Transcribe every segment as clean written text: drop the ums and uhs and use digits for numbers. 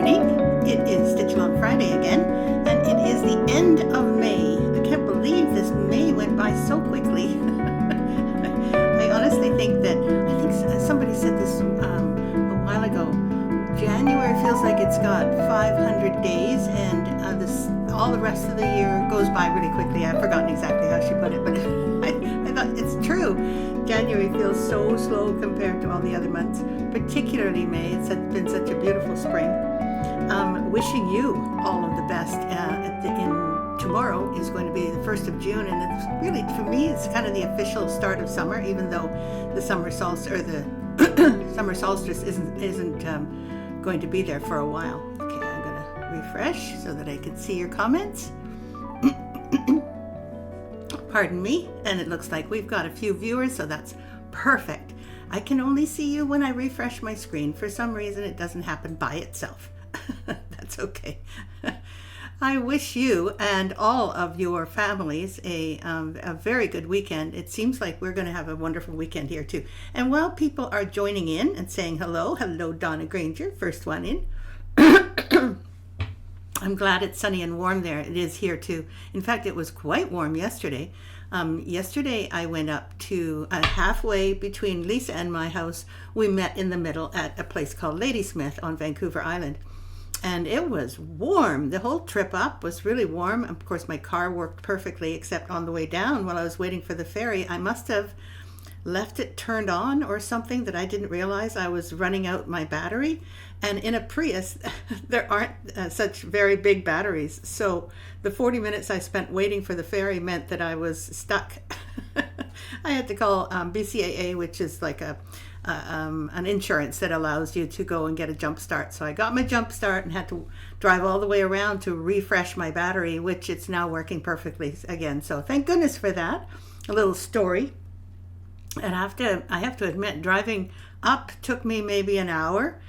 morning. It is Stitch Along Friday again, and it is the end of May. I can't believe this May went by so quickly. I honestly think somebody said this a while ago. January feels like it's got 500 days, and all the rest of the year goes by really quickly. I've forgotten exactly how she put it, but I thought it's true. January feels so slow compared to all the other months, particularly May. It's been such a beautiful spring. Wishing you all of the best. Tomorrow is going to be the 1st of June, and it's really, for me, it's kind of the official start of summer, even though the summer solstice or the summer solstice isn't going to be there for a while. Okay, I'm going to refresh so that I can see your comments. Pardon me, and it looks like we've got a few viewers, so that's perfect. I can only see you when I refresh my screen. For some reason, it doesn't happen by itself. That's okay. I wish you and all of your families a very good weekend. It seems like we're going to have a wonderful weekend here too. And while people are joining in and saying hello, Donna Granger, first one in. I'm glad it's sunny and warm there. It is here too. In fact, it was quite warm yesterday. Yesterday I went up to halfway between Lisa and my house. We met in the middle at a place called Ladysmith on Vancouver Island. And it was warm. The whole trip up was really warm. Of course, my car worked perfectly, except on the way down while I was waiting for the ferry, I must have left it turned on or something that I didn't realize. I was running out my battery. And in a Prius, there aren't such very big batteries. So the 40 minutes I spent waiting for the ferry meant that I was stuck. I had to call BCAA, which is like an insurance that allows you to go and get a jump start. So I got my jump start and had to drive all the way around to refresh my battery, which it's now working perfectly again. So thank goodness for that. A little story. And I have to admit, driving up took me maybe an hour.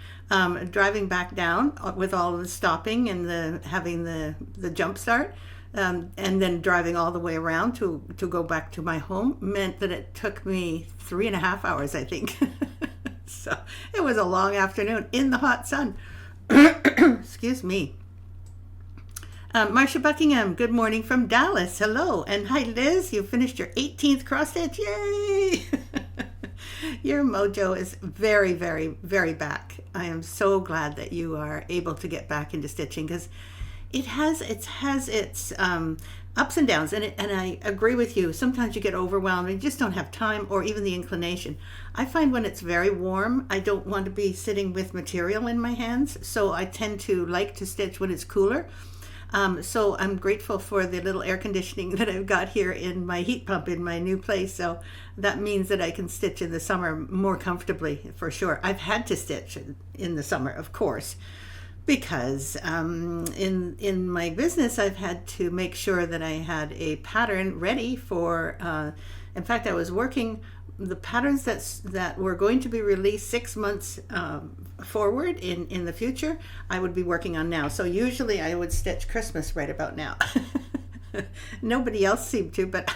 Driving back down with all of the stopping and having the jump start, and then driving all the way around to go back to my home meant that it took me 3.5 hours, I think. So it was a long afternoon in the hot sun. Excuse me. Marcia Buckingham, good morning from Dallas. Hello. And hi, Liz. You finished your 18th cross stitch. Yay! Your mojo is very, very, very back. I am so glad that you are able to get back into stitching, because it has its ups and downs, and I agree with you. Sometimes you get overwhelmed and you just don't have time or even the inclination. I find when it's very warm, I don't want to be sitting with material in my hands, so I tend to like to stitch when it's cooler. So I'm grateful for the little air conditioning that I've got here in my heat pump in my new place. So that means that I can stitch in the summer more comfortably, for sure. I've had to stitch in the summer, of course, because in my business, I've had to make sure that I had a pattern ready for, in fact, I was working the patterns that were going to be released 6 months forward in the future, I would be working on now. So usually I would stitch Christmas right about now. Nobody else seemed to, but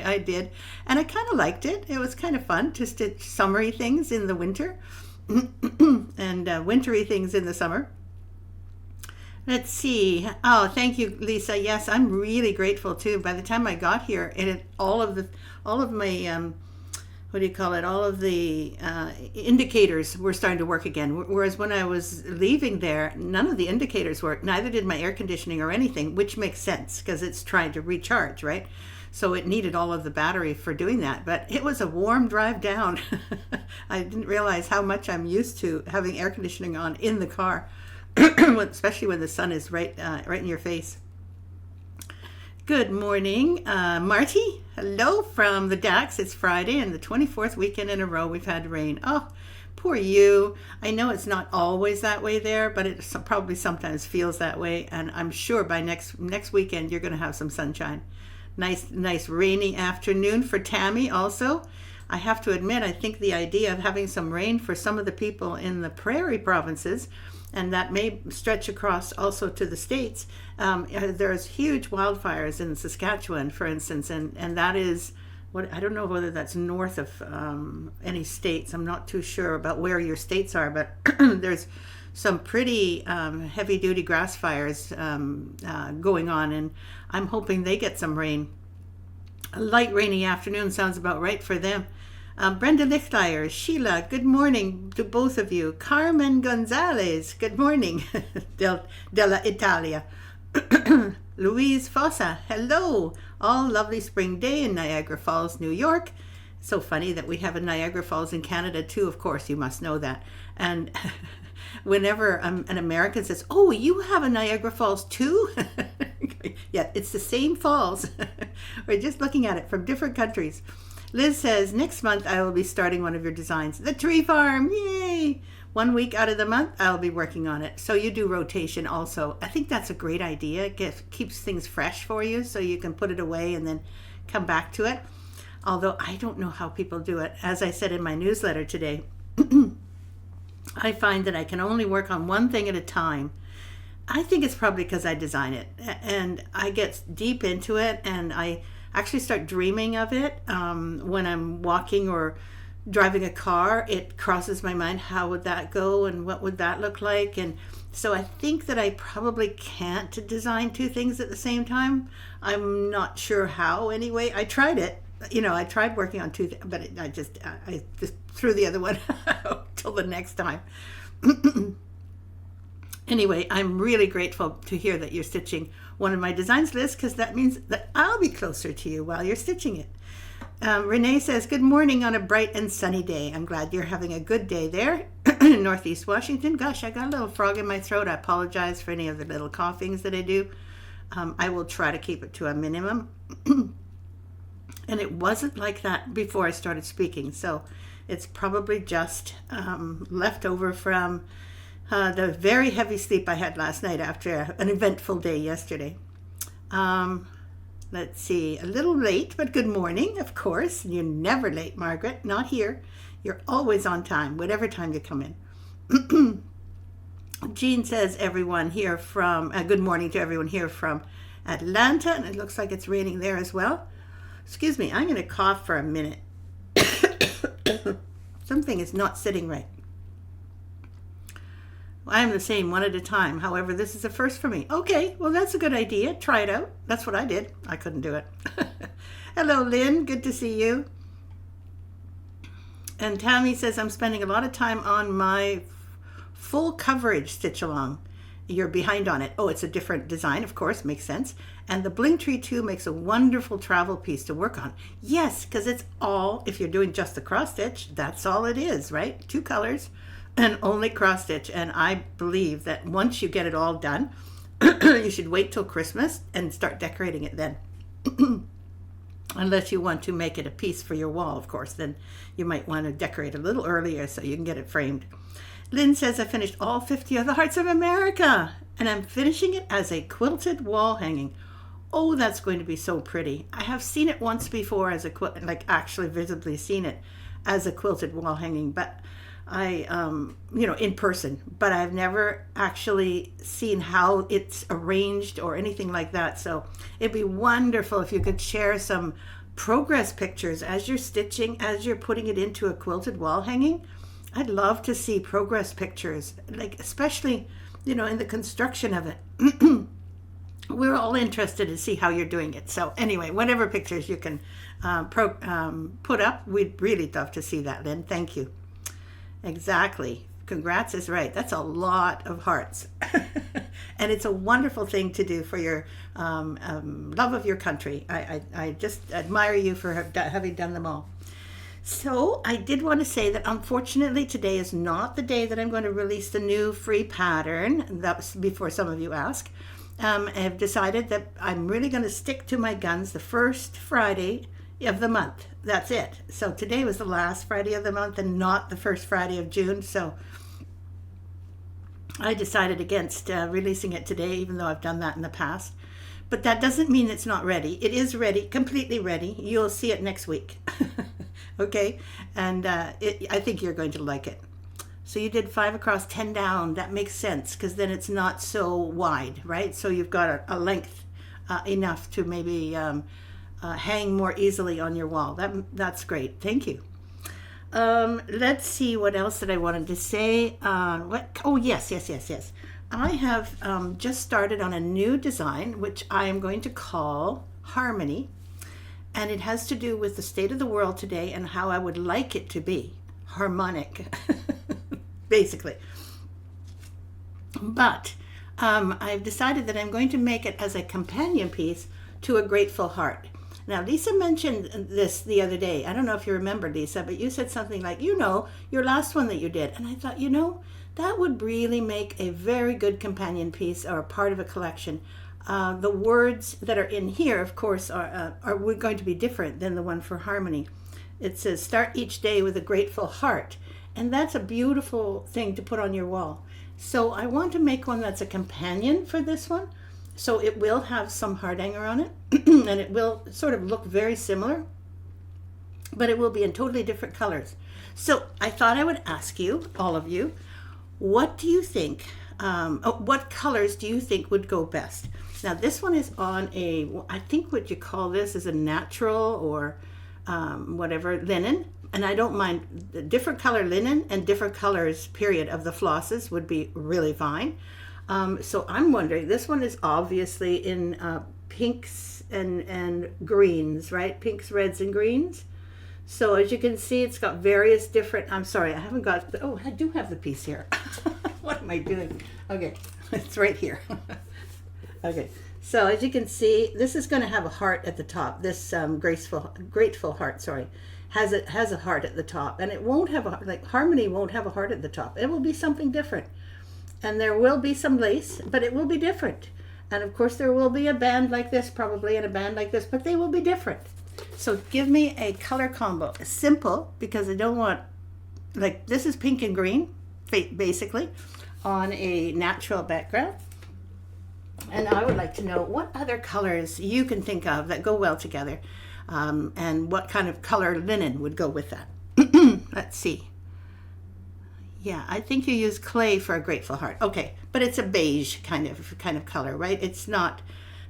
I did. And I kind of liked it. It was kind of fun to stitch summery things in the winter and wintry things in the summer. Let's see. Oh, thank you, Lisa. Yes, I'm really grateful too. By the time I got here, all of my what do you call it? All of the indicators were starting to work again. Whereas when I was leaving there, none of the indicators worked. Neither did my air conditioning or anything, which makes sense because it's trying to recharge, right? So it needed all of the battery for doing that. But it was a warm drive down. I didn't realize how much I'm used to having air conditioning on in the car, especially when the sun is right in your face. Good morning, Marty. Hello from the Dax. It's Friday and the 24th weekend in a row we've had rain. Oh, poor you. I know it's not always that way there, but it probably sometimes feels that way. And I'm sure by next weekend you're going to have some sunshine. Nice rainy afternoon for Tammy also. I have to admit, I think the idea of having some rain for some of the people in the prairie provinces, and that may stretch across also to the States. There's huge wildfires in Saskatchewan, for instance, and that is, I don't know whether that's north of any states. I'm not too sure about where your states are, but there's some pretty heavy-duty grass fires going on, and I'm hoping they get some rain. A light rainy afternoon sounds about right for them. Brenda Lichtleyer, Sheila, good morning to both of you. Carmen Gonzalez, good morning. Della Italia. Louise Fossa, hello. All lovely spring day in Niagara Falls, New York. So funny that we have a Niagara Falls in Canada too, of course, you must know that. And whenever an American says, oh, you have a Niagara Falls too? Yeah, it's the same falls. We're just looking at it from different countries. Liz says, next month I will be starting one of your designs. The tree farm, yay! 1 week out of the month, I'll be working on it. So you do rotation also. I think that's a great idea. It keeps things fresh for you so you can put it away and then come back to it. Although I don't know how people do it. As I said in my newsletter today, I find that I can only work on one thing at a time. I think it's probably because I design it and I get deep into it and I actually start dreaming of it when I'm walking or driving a car. It crosses my mind, how would that go and what would that look like? And so I think that I probably can't design two things at the same time. I'm not sure how anyway. I tried it. I tried working on two, but I just threw the other one out till the next time. Anyway, I'm really grateful to hear that you're stitching one of my designs, Liz, because that means that I'll be closer to you while you're stitching it. Renee says, good morning on a bright and sunny day. I'm glad you're having a good day there in Northeast Washington. Gosh, I got a little frog in my throat. I apologize for any of the little coughings that I do. I will try to keep it to a minimum. And it wasn't like that before I started speaking, so it's probably just left over from the very heavy sleep I had last night after an eventful day yesterday. Let's see, a little late, but good morning, of course. You're never late, Margaret, not here. You're always on time, whatever time you come in. Jean says everyone here from, good morning to everyone here from Atlanta, and it looks like it's raining there as well. Excuse me, I'm going to cough for a minute. Something is not sitting right. I'm the same, one at a time. However, this is a first for me. Okay, well, that's a good idea. Try it out. That's what I did. I couldn't do it. Hello, Lynn. Good to see you. And Tammy says, I'm spending a lot of time on my full coverage stitch along. You're behind on it. Oh, it's a different design, of course. Makes sense. And the Bling Tree 2 makes a wonderful travel piece to work on. Yes, because it's all, if you're doing just the cross stitch, that's all it is, right? 2 colors. And only cross stitch. And I believe that once you get it all done, you should wait till Christmas and start decorating it then. Unless you want to make it a piece for your wall, of course, then you might want to decorate a little earlier so you can get it framed. Lynn says, I finished all 50 of the Hearts of America, and I'm finishing it as a quilted wall hanging. Oh, that's going to be so pretty. I have seen it once before as a actually visibly seen it as a quilted wall hanging, but I, in person, but I've never actually seen how it's arranged or anything like that. So it'd be wonderful if you could share some progress pictures as you're stitching, as you're putting it into a quilted wall hanging. I'd love to see progress pictures, especially, in the construction of it. We're all interested to see how you're doing it. So anyway, whatever pictures you can put up, we'd really love to see that, Lynn. Thank you. Exactly. Congrats is right. That's a lot of hearts. And it's a wonderful thing to do for your love of your country. I just admire you for having done them all. So I did want to say that unfortunately today is not the day that I'm going to release the new free pattern. That was before some of you ask. I've decided that I'm really going to stick to my guns the first Friday of the month. That's it. So today was the last Friday of the month and not the first Friday of June. So I decided against releasing it today, even though I've done that in the past. But that doesn't mean it's not ready. It is ready, completely ready. You'll see it next week. Okay? And I think you're going to like it. So you did 5 across, 10 down. That makes sense because then it's not so wide, right? So you've got a length enough to maybe hang more easily on your wall. That's great. Thank you. Let's see what else that I wanted to say. What? Oh, yes. I have just started on a new design, which I am going to call Harmony. And it has to do with the state of the world today and how I would like it to be. Harmonic, basically. But I've decided that I'm going to make it as a companion piece to a Grateful Heart. Now, Lisa mentioned this the other day. I don't know if you remember, Lisa, but you said something like, your last one that you did. And I thought, that would really make a very good companion piece or a part of a collection. The words that are in here, of course, are going to be different than the one for Harmony. It says, start each day with a grateful heart. And that's a beautiful thing to put on your wall. So I want to make one that's a companion for this one. So it will have some heart hanger on it, and it will sort of look very similar, but it will be in totally different colors. So I thought I would ask you, all of you, what do you think, what colors do you think would go best? Now this one is on I think what you call this is a natural or whatever, linen. And I don't mind the different color linen and different colors, period, of the flosses would be really fine. So I'm wondering, this one is obviously in pinks and greens, right? Pinks, reds, and greens. So as you can see, it's got various different, I'm sorry, I haven't got, I do have the piece here. What am I doing? Okay, it's right here. Okay, so as you can see, this is going to have a heart at the top. This grateful heart, sorry, has a heart at the top, and it won't have Harmony won't have a heart at the top. It will be something different, and there will be some lace, but it will be different. And of course, there will be a band like this probably and a band like this, but they will be different. So give me a color combo, simple, because I don't want this is pink and green, basically, on a natural background. And I would like to know what other colors you can think of that go well together, and what kind of color linen would go with that. Let's see. Yeah, I think you use clay for a grateful heart. Okay, but it's a beige kind of color, right? It's not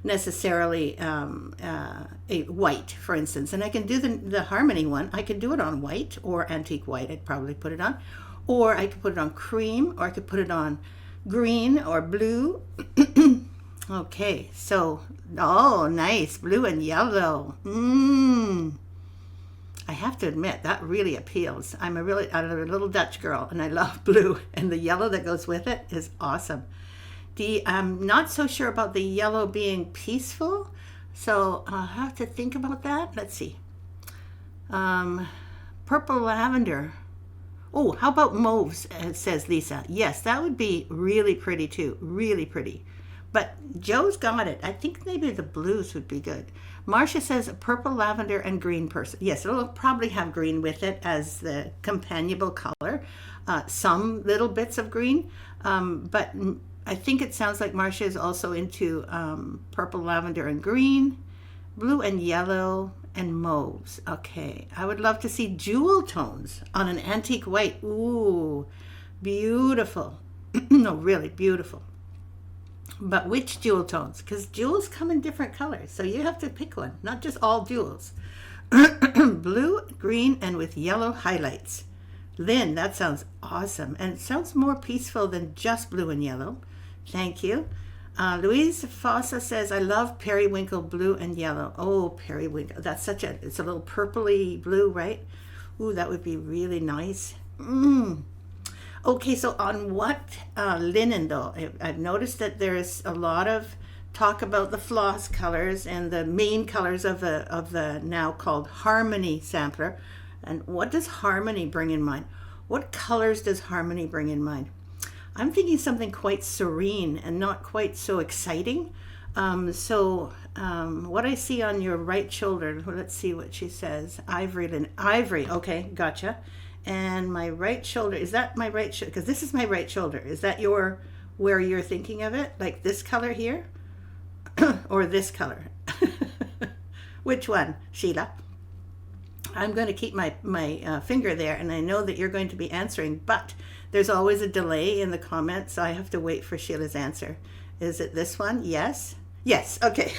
necessarily a white, for instance. And I can do the Harmony one. I could do it on white or antique white. I'd probably put it on. Or I could put it on cream, or I could put it on green or blue. Okay, so, nice, blue and yellow. I have to admit, that really appeals. I'm a little Dutch girl, and I love blue, and the yellow that goes with it is awesome. I'm not so sure about the yellow being peaceful, so I'll have to think about that. Let's see. Purple lavender. Oh, how about mauves, says Lisa. Yes, that would be really pretty too, really pretty. But Joe's got it. I think maybe the blues would be good. Marcia says purple, lavender, and green person. Yes, it'll probably have green with it as the companionable color. Some little bits of green, but I think it sounds like Marcia is also into purple, lavender, and green, blue and yellow, and mauves. Okay, I would love to see jewel tones on an antique white. Ooh, beautiful. No, really beautiful. But which jewel tones? Because jewels come in different colors, so you have to pick one, not just all jewels. Blue, green, and with yellow highlights. Lynn, that sounds awesome, and it sounds more peaceful than just blue and yellow. Thank you. Louise Fossa says, I love periwinkle blue and yellow. Oh, periwinkle. That's it's a little purpley blue, right? Ooh, that would be really nice. Okay, so on what linen, though? I've noticed that there's a lot of talk about the floss colors and the main colors of the now called Harmony sampler. And what does Harmony bring in mind? What colors does Harmony bring in mind? I'm thinking something quite serene and not quite so exciting. What I see on your right shoulder, let's see what she says. Ivory linen. Ivory, okay, gotcha. And my right shoulder, is that my right shoulder? Because this is my right shoulder. Is that where you're thinking of it? Like this color here? Or this color? Which one, Sheila? I'm going to keep my finger there, and I know that you're going to be answering, but there's always a delay in the comments, so I have to wait for Sheila's answer. Is it this one? Yes? Yes, okay.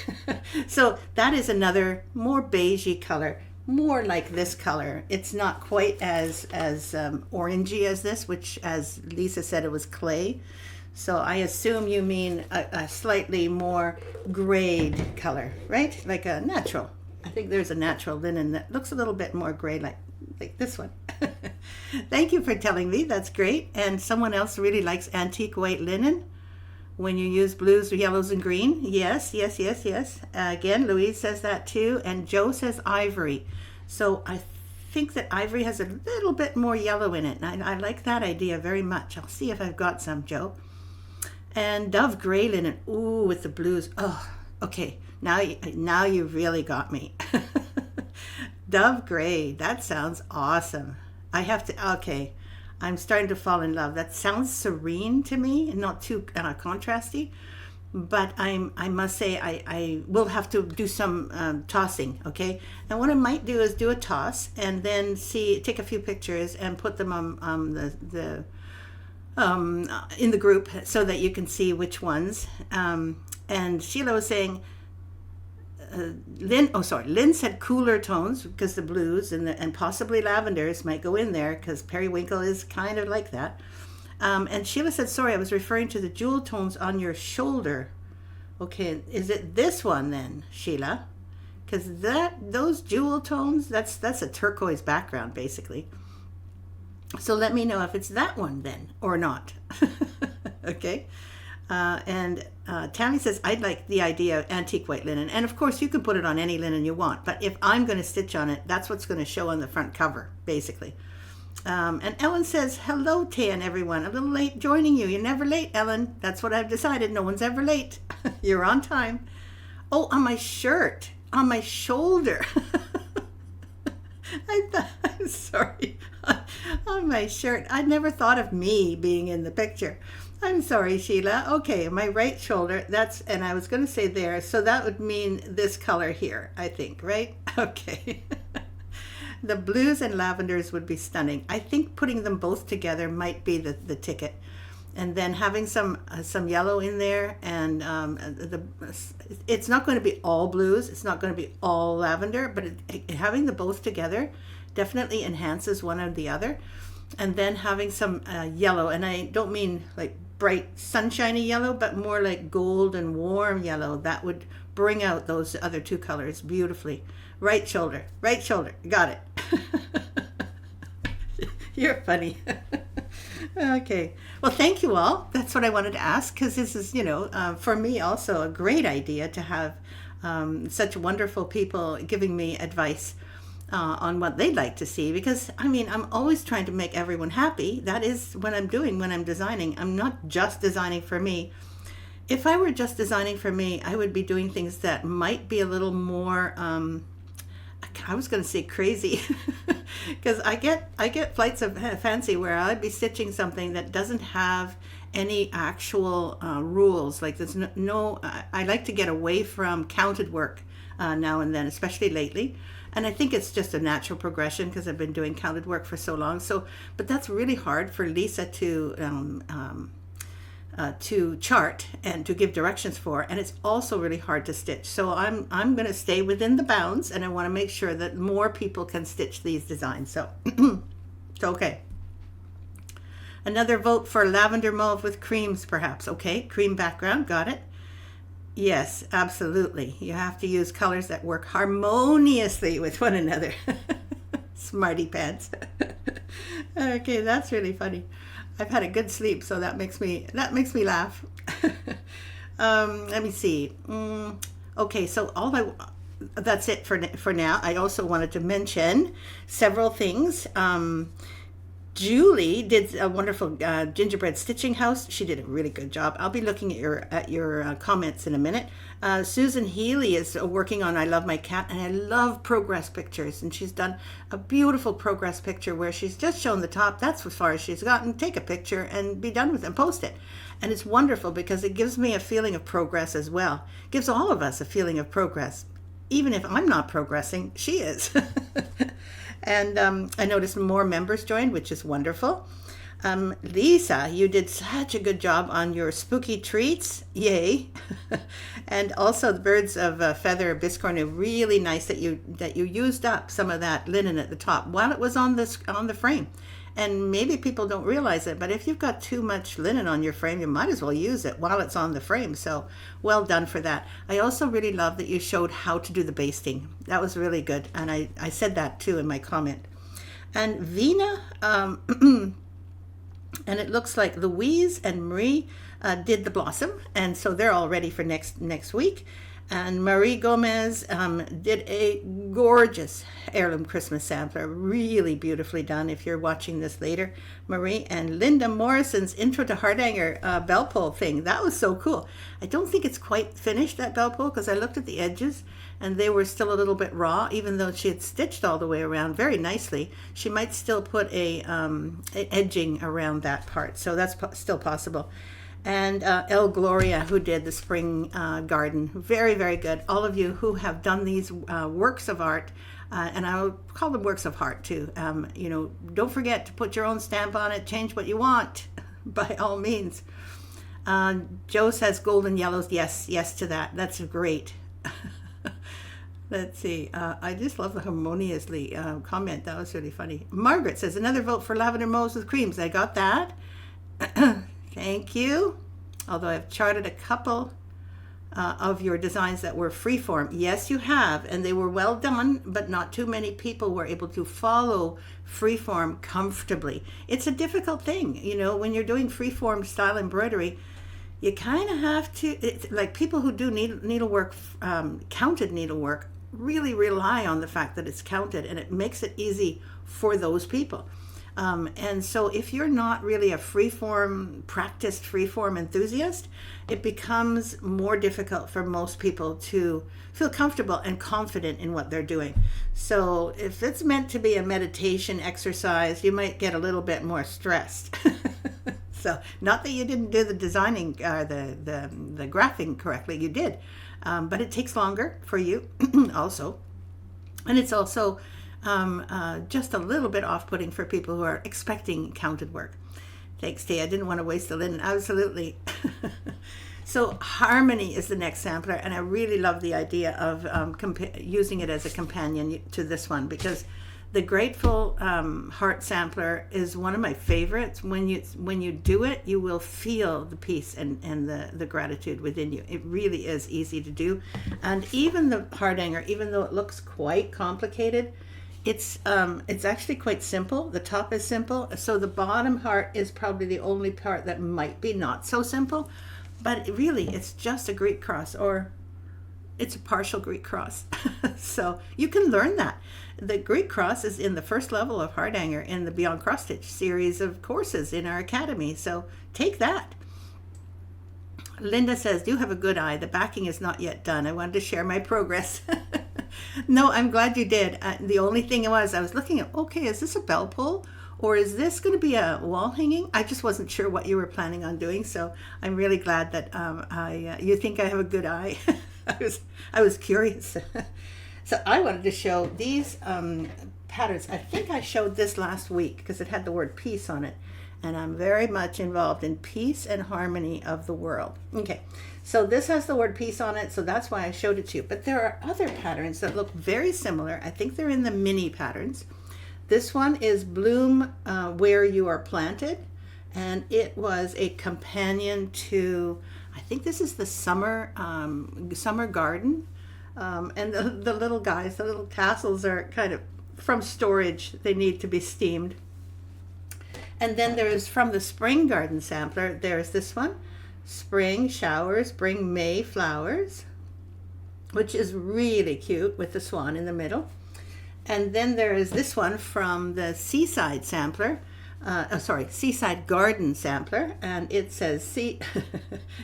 So that is another more beigey color. more like this color. It's not quite as orangey as this, which, as Lisa said, it was clay. So I assume you mean a slightly more grayed color, right? Like a natural. I think there's a natural linen that looks a little bit more gray, like this one. Thank you for telling me. That's great. And someone else really likes antique white linen when you use blues, yellows, and green. Yes, yes, yes, yes. Again, Louise says that too. And Joe says ivory. So I think that ivory has a little bit more yellow in it. And I like that idea very much. I'll see if I've got some, Joe. And dove gray linen. Ooh, with the blues. Oh, okay. Now you really got me. Dove gray. That sounds awesome. I have to, okay. I'm starting to fall in love. That sounds serene to me and not too contrasty. But I must say I will have to do some tossing, okay? And what I might do is do a toss and then take a few pictures and put them on in the group so that you can see which ones. And Sheila was saying, Lynn said cooler tones because the blues and possibly lavenders might go in there because periwinkle is kind of like that. And Sheila said, sorry, I was referring to the jewel tones on your shoulder. Okay, is it this one then, Sheila? Because those jewel tones, that's a turquoise background basically. So let me know if it's that one then or not. Okay. And Tammy says, I'd like the idea of antique white linen. And of course, you can put it on any linen you want. But if I'm going to stitch on it, that's what's going to show on the front cover, basically. And Ellen says, hello, Thea and everyone. A little late joining you. You're never late, Ellen. That's what I've decided. No one's ever late. You're on time. Oh, on my shirt. On my shoulder. I'm sorry. On my shirt. I never thought of me being in the picture. I'm sorry, Sheila. Okay, my right shoulder, and I was going to say there, so that would mean this color here, I think, right? Okay. The blues and lavenders would be stunning. I think putting them both together might be the ticket. And then having some yellow in there, and it's not going to be all blues, it's not going to be all lavender, but having the both together definitely enhances one or the other. And then having some yellow, and I don't mean like bright sunshiny yellow, but more like gold and warm yellow. That would bring out those other two colors beautifully. Right shoulder, got it. You're funny. Okay, well, thank you all. That's what I wanted to ask, because this is, for me also a great idea to have such wonderful people giving me advice on what they'd like to see, because I'm always trying to make everyone happy. That is what I'm doing when I'm designing. I'm not just designing for me. If I were just designing for me, I would be doing things that might be a little more I was going to say crazy, because I get flights of fancy where I'd be stitching something that doesn't have any actual rules. Like there's no I like to get away from counted work now and then, especially lately. And I think it's just a natural progression because I've been doing counted work for so long. But that's really hard for Lisa to chart and to give directions for, and it's also really hard to stitch. So I'm going to stay within the bounds, and I want to make sure that more people can stitch these designs. So, okay. Another vote for lavender mauve with creams, perhaps. Okay, cream background, got it. Yes, absolutely. You have to use colors that work harmoniously with one another. Smarty pants. Okay, that's really funny. I've had a good sleep, so that makes me laugh. Let me see. Okay, so that's it for now. I also wanted to mention several things. Julie did a wonderful gingerbread stitching house. She did a really good job. I'll be looking at your comments in a minute. Susan Healy is working on I Love My Cat, and I love progress pictures. And she's done a beautiful progress picture where she's just shown the top. That's as far as she's gotten. Take a picture and be done with it and post it. And it's wonderful because it gives me a feeling of progress as well. It gives all of us a feeling of progress. Even if I'm not progressing, she is. And I noticed more members joined, which is wonderful. Lisa, you did such a good job on your spooky treats. Yay. And also the birds of feather biscorn are really nice that you used up some of that linen at the top while it was on the frame. And maybe people don't realize it, but if you've got too much linen on your frame, you might as well use it while it's on the frame. So well done for that. I also really love that you showed how to do the basting. That was really good. And I said that too in my comment. And Vina, and it looks like Louise and Marie did the blossom, and so they're all ready for next week. And Marie Gomez did a gorgeous heirloom Christmas sampler, really beautifully done if you're watching this later, Marie. And Linda Morrison's intro to Hardanger bell pull thing, that was so cool. I don't think it's quite finished, that bell pull, because I looked at the edges and they were still a little bit raw, even though she had stitched all the way around very nicely. She might still put a edging around that part, so that's still possible. And El Gloria, who did the spring garden. Very, very good. All of you who have done these works of art, and I'll call them works of art too. Don't forget to put your own stamp on it. Change what you want, by all means. Joe says golden yellows. Yes to that. That's great. Let's see. I just love the harmoniously comment. That was really funny. Margaret says another vote for lavender mauves with creams. I got that. Thank you. Although I've charted a couple of your designs that were freeform. Yes, you have, and they were well done, but not too many people were able to follow freeform comfortably. It's a difficult thing, when you're doing freeform style embroidery. You kind of have to, like people who do needlework, counted needlework, really rely on the fact that it's counted, and it makes it easy for those people. And so if you're not really a practiced freeform enthusiast, it becomes more difficult for most people to feel comfortable and confident in what they're doing. So if it's meant to be a meditation exercise, you might get a little bit more stressed. So not that you didn't do the designing, the graphing correctly, you did. But it takes longer for you also. And it's also just a little bit off-putting for people who are expecting counted work. Thanks, Thea. I didn't want to waste the linen. Absolutely. So Harmony is the next sampler, and I really love the idea of using it as a companion to this one, because the Grateful Heart sampler is one of my favorites. When you do it, you will feel the peace and the gratitude within you. It really is easy to do. And even the Hardanger, even though it looks quite complicated, it's actually quite simple. The top is simple, so the bottom heart is probably the only part that might be not so simple, but really it's just a Greek cross, or it's a partial Greek cross. So you can learn that. The Greek cross is in the first level of Hardanger in the Beyond Cross Stitch series of courses in our academy, so take that. Linda says, do have a good eye. The backing is not yet done. I wanted to share my progress. No, I'm glad you did. The only thing was, I was looking at, okay, is this a bell pull or is this going to be a wall hanging? I just wasn't sure what you were planning on doing. So I'm really glad that you think I have a good eye. I was curious. So I wanted to show these patterns. I think I showed this last week because it had the word peace on it. And I'm very much involved in peace and harmony of the world. Okay, so this has the word peace on it, so that's why I showed it to you. But there are other patterns that look very similar. I think they're in the mini patterns. This one is Bloom Where You Are Planted, and it was a companion to, I think this is the summer garden. And the little guys, the little tassels are kind of from storage. They need to be steamed. And then there's from the spring garden sampler, there's this one, Spring Showers Bring May Flowers, which is really cute with the swan in the middle. And then there is this one from the Seaside sampler, Seaside Garden sampler, and it says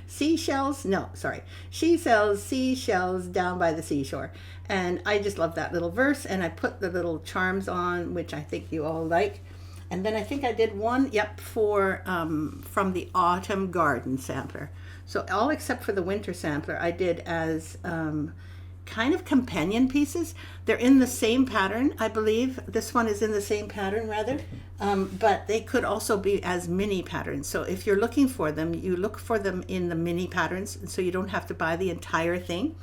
seashells, no, sorry, she sells seashells down by the seashore. And I just love that little verse, and I put the little charms on, which I think you all like. And then I think I did one, for from the Autumn Garden sampler. So all except for the winter sampler, I did as kind of companion pieces. They're in the same pattern, I believe. This one is in the same pattern rather, but they could also be as mini patterns. So if you're looking for them, you look for them in the mini patterns, so you don't have to buy the entire thing.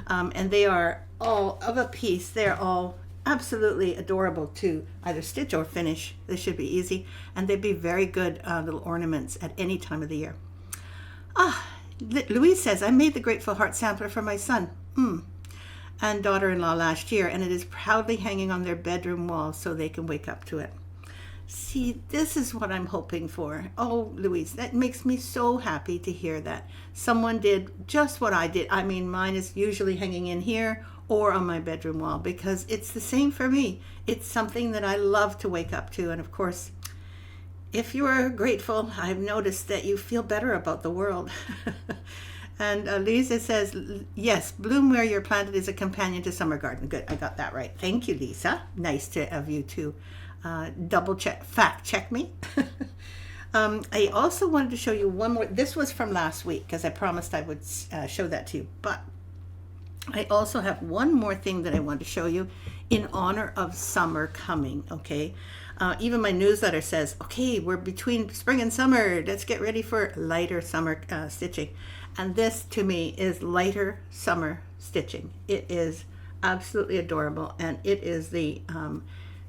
And they are all of a piece. They're all absolutely adorable to either stitch or finish. They should be easy, and they'd be very good little ornaments at any time of the year. Louise says, I made the Grateful Heart sampler for my son and daughter-in-law last year, and it is proudly hanging on their bedroom wall so they can wake up to it. See, this is what I'm hoping for. Oh, Louise, that makes me so happy to hear that someone did just what I did. I mean, mine is usually hanging in here or on my bedroom wall, because it's the same for me. It's something that I love to wake up to. And of course, if you are grateful, I've noticed that you feel better about the world. And Lisa says, yes, bloom where you're planted is a companion to summer garden. Good, I got that right. Thank you, Lisa. Nice to have you to double check, fact check me. I also wanted to show you one more. This was from last week, because I promised I would show that to you. But I also have one more thing that I want to show you in honor of summer coming, okay? Even my newsletter says, okay, we're between spring and summer. Let's get ready for lighter summer stitching. And this, to me, is lighter summer stitching. It is absolutely adorable, and it is the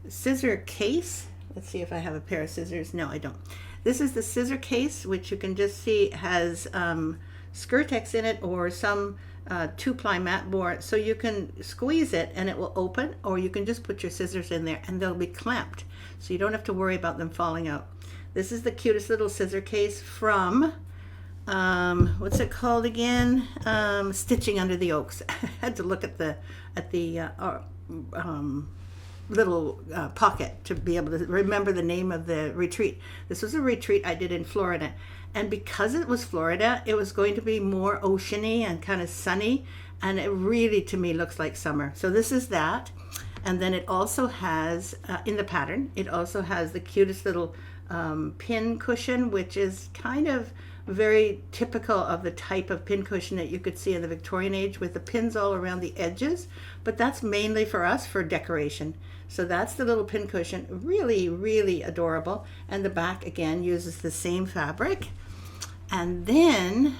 scissor case. Let's see if I have a pair of scissors. No, I don't. This is the scissor case, which you can just see has Skirtex in it, or some 2-ply mat board, so you can squeeze it and it will open, or you can just put your scissors in there and they'll be clamped, so you don't have to worry about them falling out. This is the cutest little scissor case from what's it called again? Stitching Under the Oaks. I had to look at the little pocket to be able to remember the name of the retreat. This was a retreat I did in Florida, and because it was Florida, it was going to be more oceany and kind of sunny, and it really, to me, looks like summer. So this is that. And then it also has, in the pattern, it also has the cutest little pin cushion, which is kind of very typical of the type of pin cushion that you could see in the Victorian age, with the pins all around the edges, but that's mainly for us for decoration. So that's the little pin cushion. Really, really adorable. And the back, again, uses the same fabric. And then,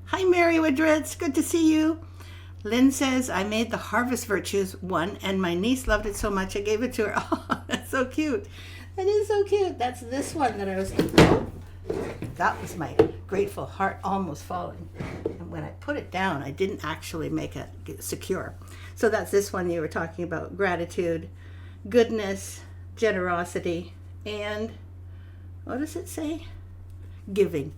hi Mary Woodritz, good to see you. Lynn says, I made the Harvest Virtues one, and my niece loved it so much I gave it to her. Oh, that's so cute. That is so cute. That's this one that I was, oh, that was my Grateful Heart almost falling. And when I put it down, I didn't actually make it secure. So that's this one you were talking about: gratitude, goodness, generosity, and what does it say? Giving.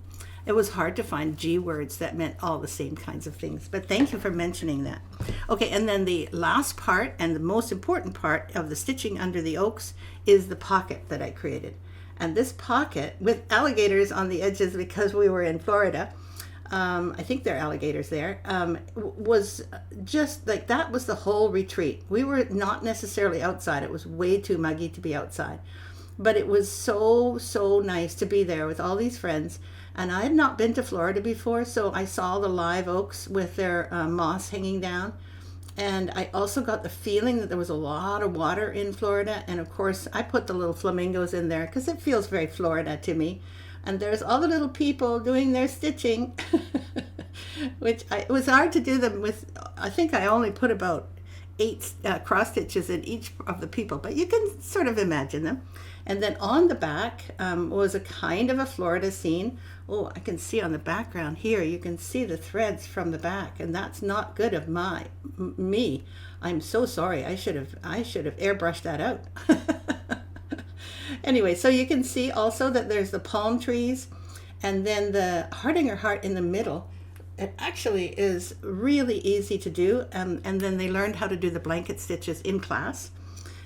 It was hard to find G words that meant all the same kinds of things, but thank you for mentioning that. Okay, and then the last part and the most important part of the Stitching Under the Oaks is the pocket that I created. And this pocket, with alligators on the edges because we were in Florida, I think there are alligators there, was just like, that was the whole retreat. We were not necessarily outside. It was way too muggy to be outside. But it was so, so nice to be there with all these friends. And I had not been to Florida before, so I saw the live oaks with their moss hanging down. And I also got the feeling that there was a lot of water in Florida. And of course, I put the little flamingos in there because it feels very Florida to me. And there's all the little people doing their stitching, which it was hard to do them with. I think I only put about 8 cross stitches in each of the people, but you can sort of imagine them. And then on the back was a kind of a Florida scene. Oh, I can see on the background here, you can see the threads from the back, and that's not good of me. I'm so sorry. I should have airbrushed that out. Anyway, so you can see also that there's the palm trees, and then the Hardinger heart in the middle. It actually is really easy to do, and then they learned how to do the blanket stitches in class,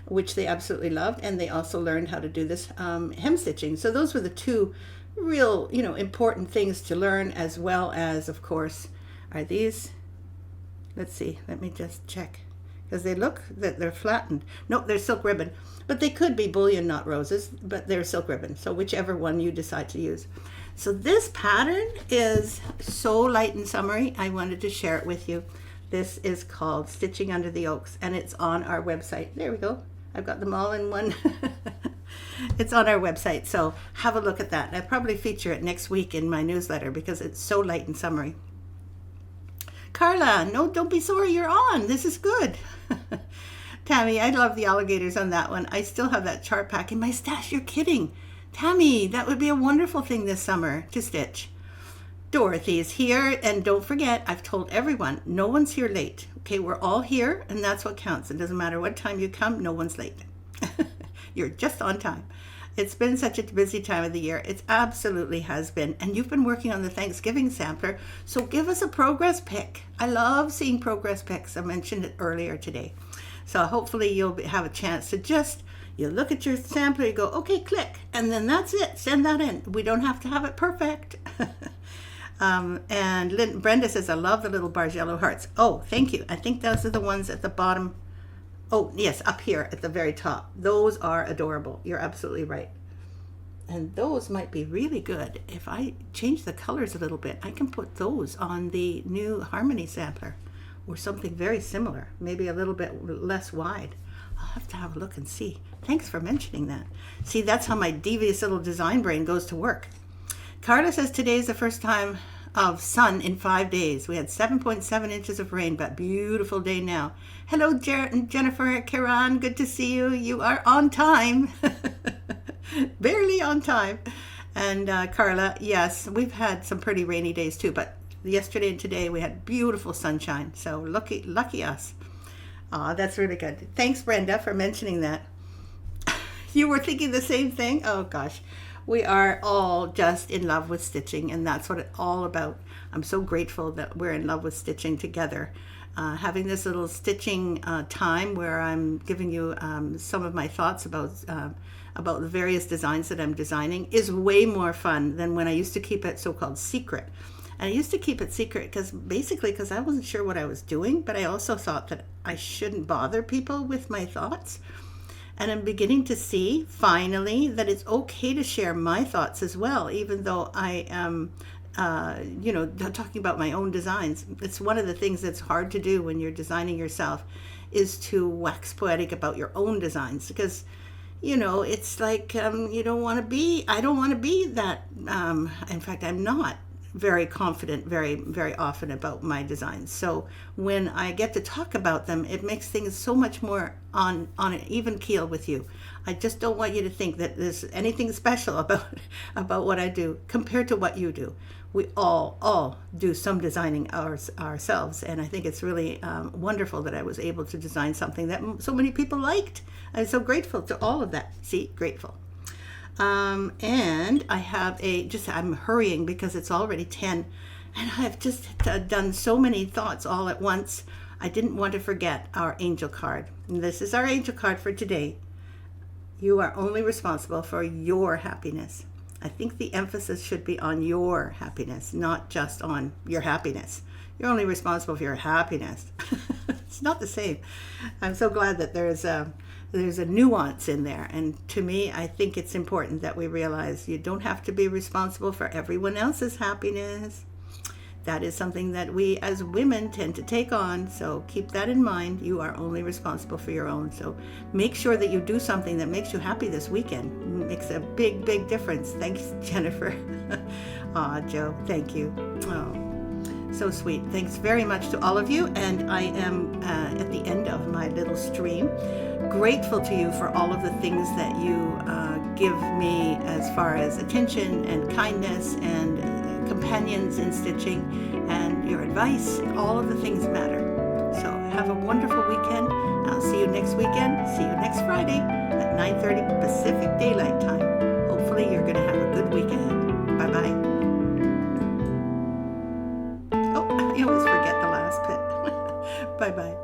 which they absolutely loved, and they also learned how to do this hem stitching. So those were the two real, important things to learn, as well as, of course, are these, let's see, let me just check, because they look that they're flattened. Nope, they're silk ribbon, but they could be bullion knot roses, but they're silk ribbon, so whichever one you decide to use. So this pattern is so light and summery. I wanted to share it with you. This is called Stitching Under the Oaks, and it's on our website. There we go. I've got them all in one. It's on our website, so have a look at that. I'll probably feature it next week in my newsletter because it's so light and summery. Carla, no, don't be sorry, you're on. This is good. Tammy, I love the alligators on that one. I still have that chart pack in my stash. You're kidding. Tammy, that would be a wonderful thing this summer to stitch. Dorothy is here, and don't forget, I've told everyone, no one's here late. Okay, we're all here, and that's what counts. It doesn't matter what time you come, no one's late. You're just on time. It's been such a busy time of the year. It absolutely has been. And you've been working on the Thanksgiving sampler, so give us a progress pic. I love seeing progress pics. I mentioned it earlier today. So hopefully you'll have a chance to just, you look at your sampler, you go, okay, click, and then that's it. Send that in. We don't have to have it perfect. And Brenda says, I love the little Bargello hearts. Oh, thank you. I think those are the ones at the bottom. Oh, yes, up here at the very top. Those are adorable. You're absolutely right. And those might be really good. If I change the colors a little bit, I can put those on the new Harmony sampler or something very similar, maybe a little bit less wide. I'll have to have a look and see. Thanks for mentioning that. See, that's how my devious little design brain goes to work. Carla says today is the first time of sun in 5 days. We had 7.7 inches of rain, but beautiful day now. Hello, Jennifer, Kiran, good to see you. You are on time. Barely on time. And Carla, yes, we've had some pretty rainy days too, but yesterday and today we had beautiful sunshine. So lucky us. That's really good. Thanks, Brenda, for mentioning that. You were thinking the same thing? Oh gosh. We are all just in love with stitching, and that's what it's all about. I'm so grateful that we're in love with stitching together. Having this little stitching time where I'm giving you some of my thoughts about the various designs that I'm designing is way more fun than when I used to keep it so-called secret. And I used to keep it secret because I wasn't sure what I was doing, but I also thought that I shouldn't bother people with my thoughts. And I'm beginning to see, finally, that it's okay to share my thoughts as well, even though I am, talking about my own designs. It's one of the things that's hard to do when you're designing yourself, is to wax poetic about your own designs. Because, it's like I don't want to be that. In fact, I'm not very confident very, very often about my designs. So when I get to talk about them, it makes things so much more on an even keel with you. I just don't want you to think that there's anything special about what I do compared to what you do. We all do some designing ourselves, and I think it's really wonderful that I was able to design something that so many people liked. I'm so grateful to all of that. See, grateful. And I have I'm hurrying because it's already 10, and I've just done so many thoughts all at once. I didn't want to forget our angel card. And this is our angel card for today. You are only responsible for your happiness. I think the emphasis should be on your happiness, not just on your happiness. You're only responsible for your happiness. It's not the same. I'm so glad that there's a nuance in there. And to me, I think it's important that we realize you don't have to be responsible for everyone else's happiness. That is something that we as women tend to take on. So keep that in mind. You are only responsible for your own. So make sure that you do something that makes you happy this weekend. It makes a big, big difference. Thanks, Jennifer. Aw, Joe, thank you. Oh, so sweet. Thanks very much to all of you. And I am at the end of my little stream. Grateful to you for all of the things that you give me as far as attention and kindness and companions in stitching and your advice. All of the things matter. So have a wonderful weekend. I'll see you next weekend. See you next Friday at 9:30 Pacific Daylight Time. Hopefully you're going to have a good week ahead. Bye-bye. Oh, I always forget the last bit. Bye-bye.